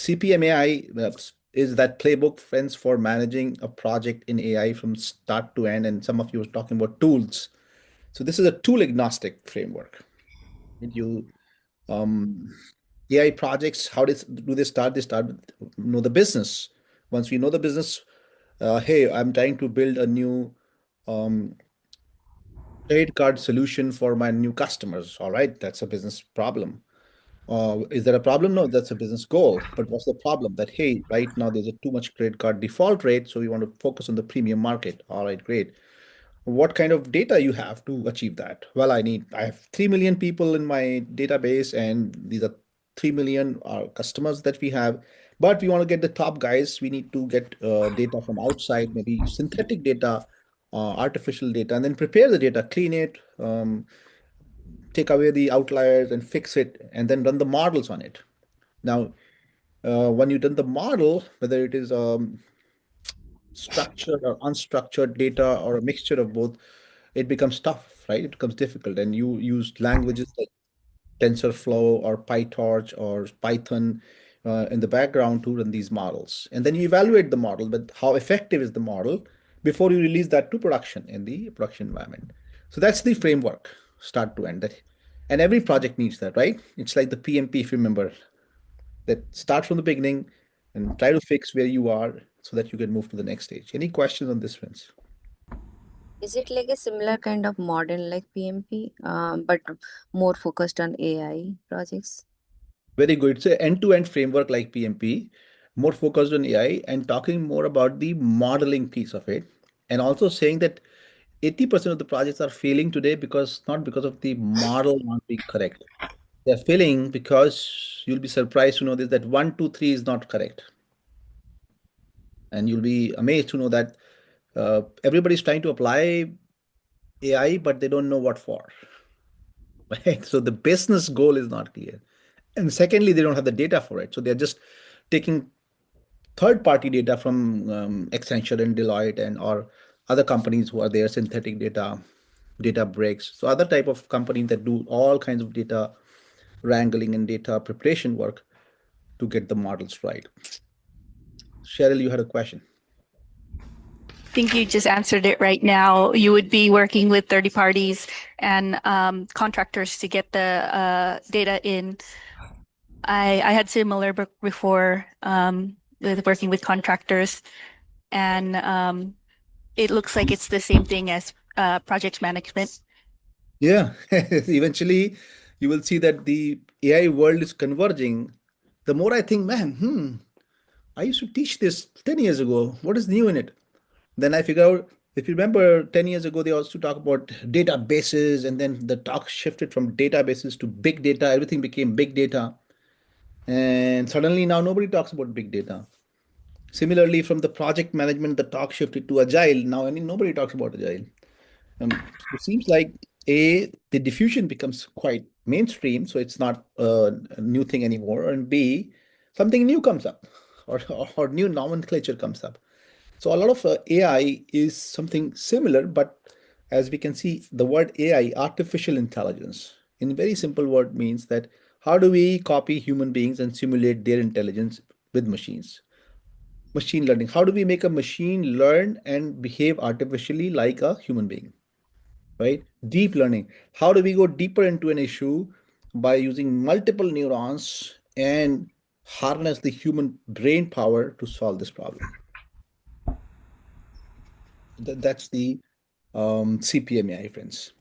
CPMAI is that playbook, friends, for managing a project in AI from start to end. And some of you were talking about tools. So this is a tool agnostic framework. You AI projects, how do they start? They start with know the business. Once we know the business, hey, I'm trying to build a new um, credit card solution for my new customers. All right, that's a business problem. Is there a problem? No, that's a business goal. But what's the problem? That, hey, right now there's a too much credit card default rate, so we want to focus on the premium market. All right, great. What kind of data you have to achieve that? Well, I have 3 million people in my database, and these are 3 million customers that we have. But we want to get the top guys. We need to get data from outside, maybe synthetic data, artificial data, and then prepare the data, clean it, take away the outliers and fix it, and then run the models on it. Now, when you done the model, whether it is structured or unstructured data or a mixture of both, it becomes tough, right? It becomes difficult. And you use languages like TensorFlow or PyTorch or Python in the background to run these models. And then you evaluate the model, but how effective is the model before you release that to production in the production environment. So that's the framework, start to end. And every project needs that, right? It's like the PMP, if you remember, that start from the beginning and try to fix where you are so that you can move to the next stage. Any questions on this, friends? Is it like a similar kind of model like PMP, but more focused on AI projects? Very good. It's an end-to-end framework like PMP, more focused on AI and talking more about the modeling piece of it. And also saying that 80% of the projects are failing today because not because of the model not being correct. They're failing because you'll be surprised to know this that one, two, three is not correct. And you'll be amazed to know that everybody's trying to apply AI, but they don't know what for. Right? So the business goal is not clear. And secondly, they don't have the data for it. So they're just taking third-party data from Accenture and Deloitte and or other companies who are there, synthetic data, data breaks. So other type of companies that do all kinds of data wrangling and data preparation work to get the models right. Cheryl, you had a question. Think you just answered it right now. You would be working with 30 parties and contractors to get the data in. I had similar before with working with contractors, and it looks like it's the same thing as project management. Yeah, eventually you will see that the AI world is converging. The more I think, man, I used to teach this 10 years ago. What is new in it? Then I figure out, if you remember 10 years ago, they also talk about databases, and then the talk shifted from databases to big data. Everything became big data. And suddenly now nobody talks about big data. Similarly, from the project management, the talk shifted to agile. Now, I mean, nobody talks about agile. It seems like the diffusion becomes quite mainstream, so it's not a new thing anymore. And B, something new comes up, or new nomenclature comes up. So a lot of AI is something similar, but as we can see, the word AI, artificial intelligence, in very simple word means that how do we copy human beings and simulate their intelligence with machines? Machine learning. How do we make a machine learn and behave artificially like a human being? Right? Deep learning. How do we go deeper into an issue by using multiple neurons and harness the human brain power to solve this problem? That's the CPMAI, friends.